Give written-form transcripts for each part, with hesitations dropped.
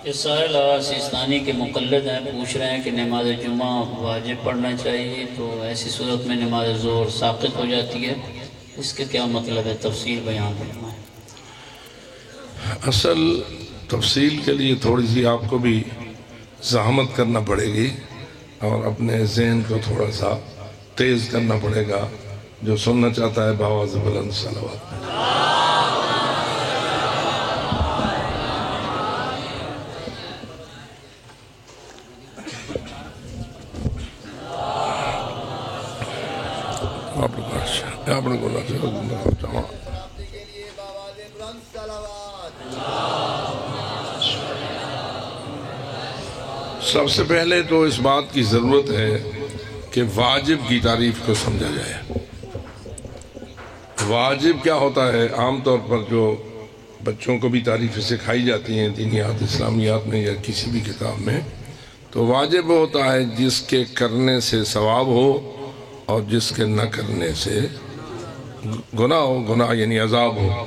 یہ سائل سیستانی کے مقلد ہیں، پوچھ رہے ہیں کہ نماز جمعہ واجب پڑھنا چاہیے تو ایسی صورت میں نماز ظہر ساقط ہو جاتی ہے، اس کے کیا مطلب ہے؟ تفصیل بیان کرنا ہے۔ اصل تفصیل کے لیے تھوڑی سی آپ کو بھی زحمت کرنا پڑے گی اور اپنے ذہن کو تھوڑا سا تیز کرنا پڑے گا۔ جو سننا چاہتا ہے بآواز بلند صلوات میں سب سے پہلے تو اس بات کی ضرورت ہے کہ واجب کی تعریف کو سمجھا جائے۔ واجب کیا ہوتا ہے؟ عام طور پر جو بچوں کو بھی تعریفیں سکھائی جاتی ہیں دینیات اسلامیات میں یا کسی بھی کتاب میں، تو واجب ہوتا ہے جس کے کرنے سے ثواب ہو اور جس کے نہ کرنے سے گناہ ہو، گناہ یعنی عذاب ہو۔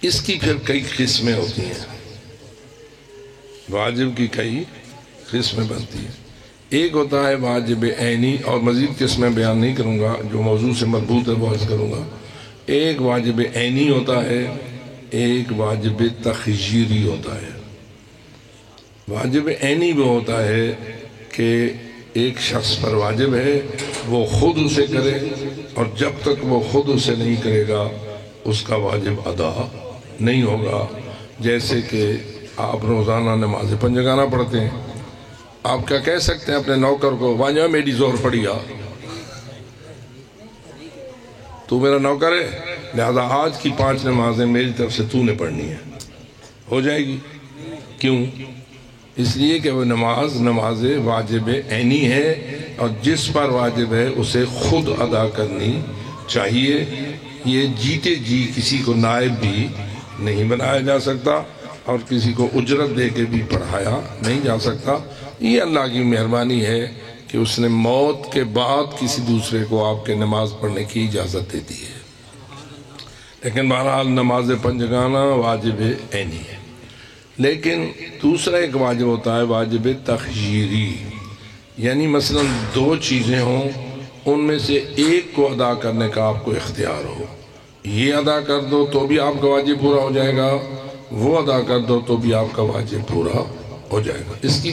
اس کی پھر کئی قسمیں ہوتی ہیں، واجب کی کئی قسمیں بنتی ہیں۔ ایک ہوتا ہے واجب عینی، اور مزید قسمیں بیان نہیں کروں گا، جو موضوع سے مربوط ہے وہ عرض کروں گا۔ ایک واجب عینی ہوتا ہے، ایک واجب تخییری ہوتا ہے۔ واجب عینی وہ ہوتا ہے کہ ایک شخص پر واجب ہے، وہ خود اسے کرے، اور جب تک وہ خود اسے نہیں کرے گا اس کا واجب ادا نہیں ہوگا۔ جیسے کہ آپ روزانہ نماز پنجگانہ پڑھتے ہیں، آپ کیا کہہ سکتے ہیں اپنے نوکر کو، وانجا میری ظہر پڑھی آ، تو میرا نوکر ہے لہذا آج کی 5 نمازیں میری طرف سے تو نے پڑھنی ہے، ہو جائے گی؟ کیوں؟ اس لیے کہ وہ نماز واجب عینی ہے، اور جس پر واجب ہے اسے خود ادا کرنی چاہیے۔ یہ جیتے جی کسی کو نائب بھی نہیں بنایا جا سکتا اور کسی کو اجرت دے کے بھی پڑھایا نہیں جا سکتا۔ یہ اللہ کی مہربانی ہے کہ اس نے موت کے بعد کسی دوسرے کو آپ کے نماز پڑھنے کی اجازت دے دی ہے، لیکن بہرحال نماز پنجگانہ واجب عینی ہے۔ لیکن دوسرا ایک واجب ہوتا ہے واجب تخییری، یعنی مثلا 2 چیزیں ہوں، ان میں سے ایک کو ادا کرنے کا آپ کو اختیار ہو، یہ ادا کر دو تو بھی آپ کا واجب پورا ہو جائے گا، وہ ادا کر دو تو بھی آپ کا واجب پورا ہو جائے گا۔ اس کی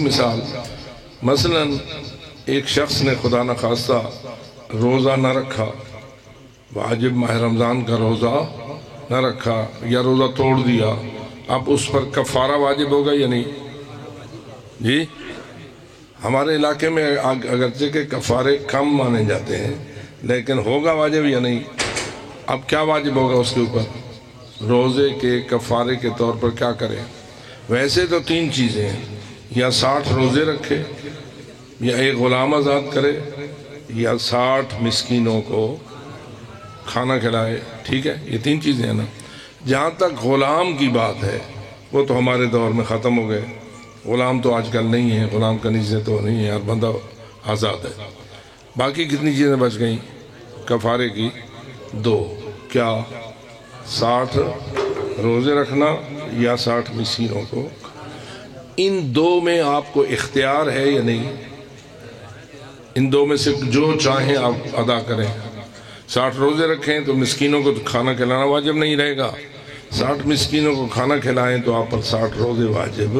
مثلا ایک شخص نے خدا نخواستہ روزہ نہ رکھا، واجب ماہ رمضان کا روزہ نہ رکھا یا روزہ توڑ دیا، اب اس پر کفارہ واجب ہوگا یا نہیں؟ جی ہمارے علاقے میں اگرچہ کہ کفارے کم مانے جاتے ہیں لیکن ہوگا واجب یا نہیں؟ اب کیا واجب ہوگا اس کے اوپر؟ روزے کے کفارے کے طور پر کیا کرے؟ ویسے تو 3 چیزیں ہیں، یا 60 روزے رکھے، یا ایک غلام آزاد کرے، یا 60 مسکینوں کو کھانا کھلائے، ٹھیک ہے؟ یہ 3 چیزیں ہیں نا۔ جہاں تک غلام کی بات ہے وہ تو ہمارے دور میں ختم ہو گئے، غلام تو آج کل نہیں ہیں، غلام کنیزیں تو نہیں ہیں، ہر بندہ آزاد ہے۔ باقی کتنی چیزیں بچ گئیں کفارے کی؟ 2، کیا؟ 60 روزے رکھنا یا 60 مسکینوں کو۔ ان 2 میں آپ کو اختیار ہے یا نہیں؟ ان 2 میں سے جو چاہیں آپ ادا کریں۔ 60 روزے رکھیں تو مسکینوں کو کھانا کھلانا واجب نہیں رہے گا، 60 مسکینوں کو کھانا کھلائیں تو آپ پر 60 روزے واجب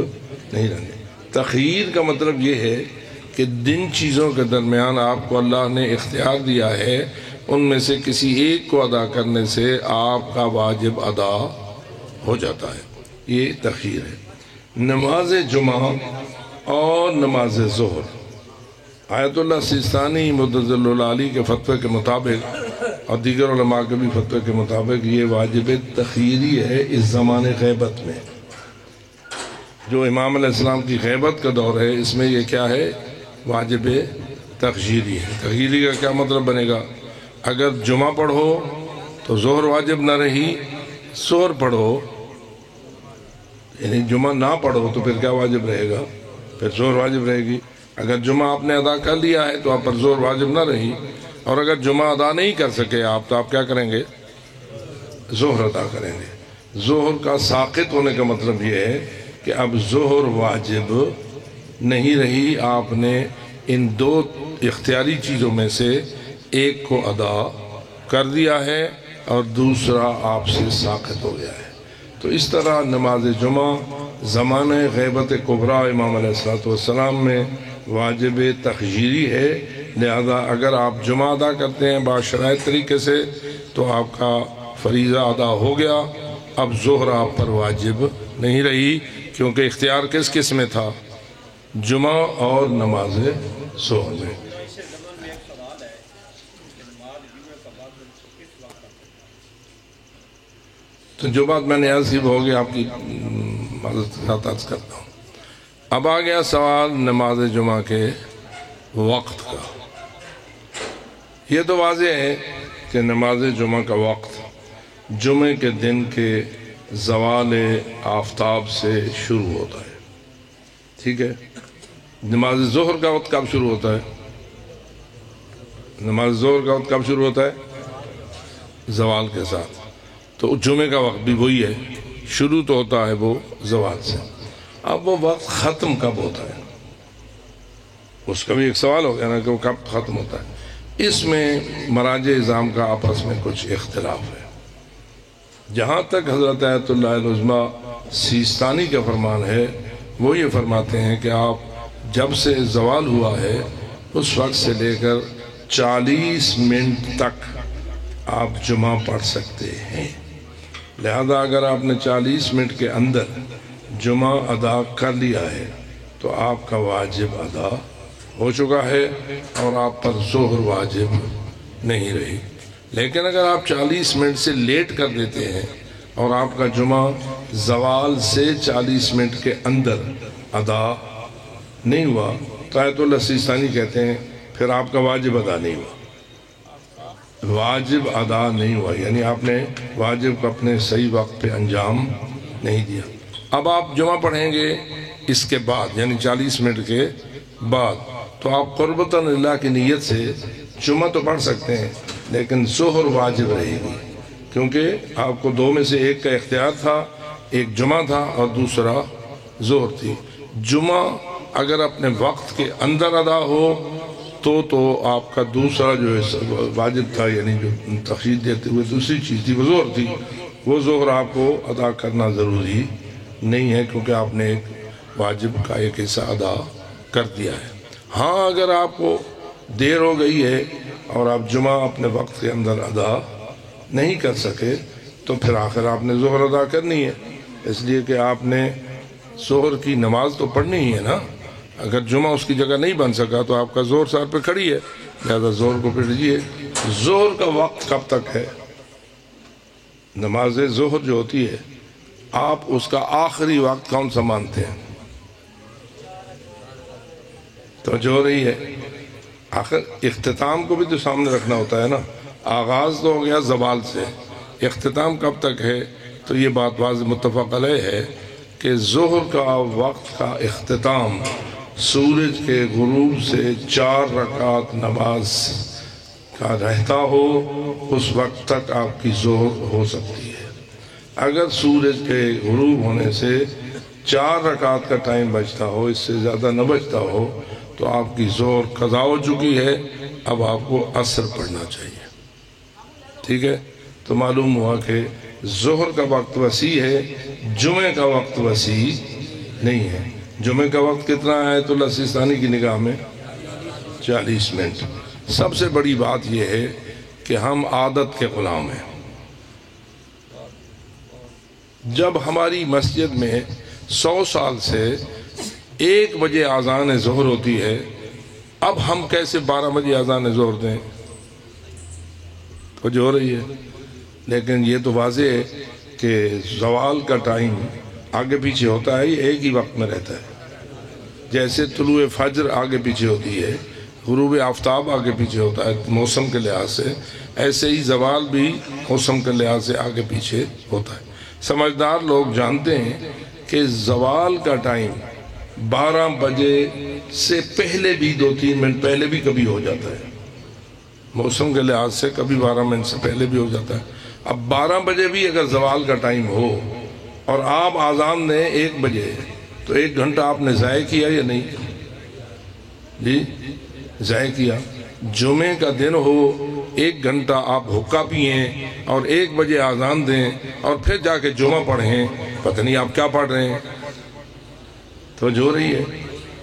نہیں رہیں گے۔ تخییر کا مطلب یہ ہے کہ جن چیزوں کے درمیان آپ کو اللہ نے اختیار دیا ہے ان میں سے کسی ایک کو ادا کرنے سے آپ کا واجب ادا ہو جاتا ہے، یہ تخییر ہے۔ نماز جمعہ اور نماز ظہر، آیت اللہ سیستانی مدظل العالی کے فتوے کے مطابق اور دیگر علماء کے بھی فتوے کے مطابق یہ واجب تخییری ہے۔ اس زمانے غیبت میں جو امام علیہ السلام کی غیبت کا دور ہے، اس میں یہ کیا ہے؟ واجب تخییری ہے۔ تخییری کا کیا مطلب بنے گا؟ اگر جمعہ پڑھو تو ظہر واجب نہ رہی، ظہر پڑھو یعنی جمعہ نہ پڑھو تو پھر کیا واجب رہے گا؟ پھر ظہر واجب رہے گی۔ اگر جمعہ آپ نے ادا کر لیا ہے تو آپ پر ظہر واجب نہ رہی، اور اگر جمعہ ادا نہیں کر سکے آپ تو آپ کیا کریں گے؟ ظہر ادا کریں گے۔ ظہر کا ساقط ہونے کا مطلب یہ ہے کہ اب ظہر واجب نہیں رہی، آپ نے ان دو اختیاری چیزوں میں سے ایک کو ادا کر دیا ہے اور دوسرا آپ سے ساقط ہو گیا ہے۔ تو اس طرح نماز جمعہ زمانہ غیبت کبریٰ امام علیہ السلام میں واجب تخییری ہے، لہذا اگر آپ جمعہ ادا کرتے ہیں باشرائط طریقے سے تو آپ کا فریضہ ادا ہو گیا، اب ظہر آپ پر واجب نہیں رہی، کیونکہ اختیار کس میں تھا؟ جمعہ اور نماز ظہر میں۔ تو جو بات میں نے عرض ہو گیا آپ کی معذرت کے ساتھ عرض کرتا ہوں۔ اب آ گیا سوال نماز جمعہ کے وقت کا۔ یہ تو واضح ہے کہ نماز جمعہ کا وقت جمعے کے دن کے زوال آفتاب سے شروع ہوتا ہے، ٹھیک ہے؟ نماز ظہر کا وقت کب شروع ہوتا ہے؟ نماز ظہر کا وقت کب شروع ہوتا ہے؟ زوال کے ساتھ۔ تو جمعے کا وقت بھی وہی ہے، شروع تو ہوتا ہے وہ زوال سے۔ اب وہ وقت ختم کب ہوتا ہے؟ اس کا بھی ایک سوال ہو گیا نا کہ وہ کب ختم ہوتا ہے۔ اس میں مراجع اعظام کا آپس میں کچھ اختلاف ہے۔ جہاں تک حضرت آیت اللہ العظمیٰ سیستانی کا فرمان ہے، وہ یہ فرماتے ہیں کہ آپ جب سے زوال ہوا ہے اس وقت سے لے کر 40 منٹ تک آپ جمعہ پڑھ سکتے ہیں۔ لہذا اگر آپ نے 40 منٹ کے اندر جمعہ ادا کر لیا ہے تو آپ کا واجب ادا ہو چکا ہے اور آپ پر ظہر واجب نہیں رہی۔ لیکن اگر آپ 40 منٹ سے لیٹ کر دیتے ہیں اور آپ کا جمعہ زوال سے 40 منٹ کے اندر ادا نہیں ہوا تو آیت اللہ سیستانی کہتے ہیں پھر آپ کا واجب ادا نہیں ہوا۔ واجب ادا نہیں ہوا یعنی آپ نے واجب کو اپنے صحیح وقت پہ انجام نہیں دیا۔ اب آپ جمعہ پڑھیں گے اس کے بعد یعنی 40 منٹ کے بعد، تو آپ قربتاً اللہ کی نیت سے جمعہ تو پڑھ سکتے ہیں لیکن ظہر واجب رہے گی، کیونکہ آپ کو دو میں سے ایک کا اختیار تھا، ایک جمعہ تھا اور دوسرا ظہر تھی۔ جمعہ اگر اپنے وقت کے اندر ادا ہو تو آپ کا دوسرا جو واجب تھا یعنی جو تخییر دیتے ہوئے دوسری چیز تھی وہ ظہر تھی، وہ ظہر آپ کو ادا کرنا ضروری نہیں ہے کیونکہ آپ نے ایک واجب کا ایک حصہ ادا کر دیا ہے۔ ہاں اگر آپ کو دیر ہو گئی ہے اور آپ جمعہ اپنے وقت کے اندر ادا نہیں کر سکے تو پھر آخر آپ نے ظہر ادا کرنی ہے، اس لیے کہ آپ نے ظہر کی نماز تو پڑھنی ہی ہے نا۔ اگر جمعہ اس کی جگہ نہیں بن سکا تو آپ کا ظہر سر پہ کھڑی ہے، لہذا ظہر کو پڑھیے۔ ظہر کا وقت کب تک ہے؟ نماز ظہر جو ہوتی ہے آپ اس کا آخری وقت کون سا مانتے ہیں؟ تو جو ہو رہی ہے آخر اختتام کو بھی تو سامنے رکھنا ہوتا ہے نا۔ آغاز تو ہو گیا زوال سے، اختتام کب تک ہے؟ تو یہ بات واضح متفق علیہ ہے کہ ظہر کا وقت کا اختتام سورج کے غروب سے 4 رکعت نماز کا رہتا ہو اس وقت تک آپ کی ظہر ہو سکتی ہے۔ اگر سورج کے غروب ہونے سے 4 رکعت کا ٹائم بچتا ہو، اس سے زیادہ نہ بچتا ہو تو آپ کی ظہر قضا ہو چکی ہے، اب آپ کو عصر پڑھنا چاہیے، ٹھیک ہے؟ تو معلوم ہوا کہ ظہر کا وقت وسیع ہے، جمعہ کا وقت وسیع نہیں ہے۔ جمعہ کا وقت کتنا ہے آیت اللہ سیستانی کی نگاہ میں؟ 40 منٹ۔ سب سے بڑی بات یہ ہے کہ ہم عادت کے غلام ہیں۔ جب ہماری مسجد میں 100 سال سے 1 بجے اذان ظہر ہوتی ہے، اب ہم کیسے 12 بجے اذان ظہر دیں؟ تو جو ہو رہی ہے، لیکن یہ تو واضح ہے کہ زوال کا ٹائم آگے پیچھے ہوتا ہے، یہ ایک ہی وقت میں رہتا ہے۔ جیسے طلوع فجر آگے پیچھے ہوتی ہے، غروب آفتاب آگے پیچھے ہوتا ہے موسم کے لحاظ سے، ایسے ہی زوال بھی موسم کے لحاظ سے آگے پیچھے ہوتا ہے۔ سمجھدار لوگ جانتے ہیں کہ زوال کا ٹائم 12 بجے سے پہلے بھی 2-3 منٹ پہلے بھی کبھی ہو جاتا ہے، موسم کے لحاظ سے کبھی 12 منٹ سے پہلے بھی ہو جاتا ہے۔ اب 12 بجے بھی اگر زوال کا ٹائم ہو اور آپ اذان دیں 1 بجے تو 1 گھنٹہ آپ نے ضائع کیا یا نہیں؟ جی ضائع کیا. جمعے کا دن ہو 1 گھنٹہ آپ حقہ پئیں اور 1 بجے اذان دیں اور پھر جا کے جمعہ پڑھیں، پتہ نہیں آپ کیا پڑھ رہے ہیں. تو جو رہی ہے.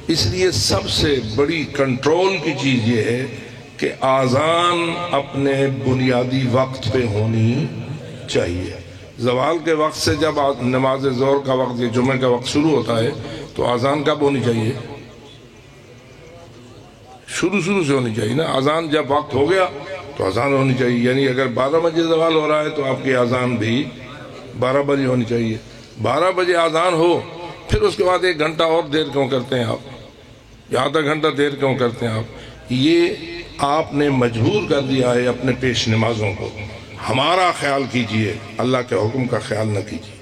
اس لیے سب سے بڑی کنٹرول کی چیز یہ ہے کہ اذان اپنے بنیادی وقت پہ ہونی چاہیے. زوال کے وقت سے جب نماز ظہر کا وقت یا جمعے کا وقت شروع ہوتا ہے تو اذان کب ہونی چاہیے؟ شروع سے ہونی چاہیے نا. اذان جب وقت ہو گیا تو اذان ہونی چاہیے. یعنی اگر 12 بجے زوال ہو رہا ہے تو آپ کی اذان بھی 12 بجے ہونی چاہیے. 12 بجے اذان ہو پھر اس کے بعد 1 گھنٹہ اور دیر کیوں کرتے ہیں آپ؟ یا آدھا گھنٹہ دیر کیوں کرتے ہیں آپ؟ یہ آپ نے مجبور کر دیا ہے اپنے پیش نمازوں کو. ہمارا خیال کیجئے، اللہ کے حکم کا خیال نہ کیجئے.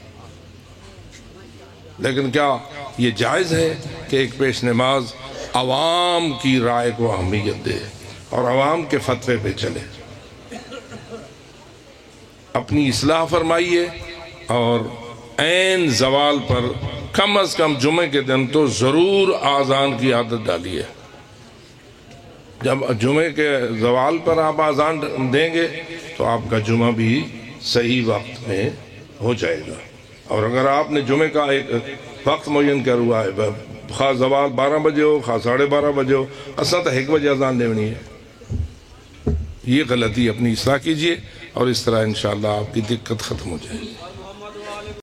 لیکن کیا یہ جائز ہے کہ ایک پیش نماز عوام کی رائے کو اہمیت دے اور عوام کے فتوے پہ چلے؟ اپنی اصلاح فرمائیے اور عین زوال پر کم از کم جمعے کے دن تو ضرور اذان کی عادت ڈالیے. جب جمعے کے زوال پر آپ اذان دیں گے تو آپ کا جمعہ بھی صحیح وقت میں ہو جائے گا. اور اگر آپ نے جمعے کا ایک وقت معین کر ہوا ہے، خواہ زوال 12 بجے ہو خواہ 12:30 بجے ہو، اصلا تو 1 بجے اذان دینی ہے. یہ غلطی اپنی اصلاح کیجئے اور اس طرح انشاءاللہ آپ کی دقت ختم ہو جائے گی.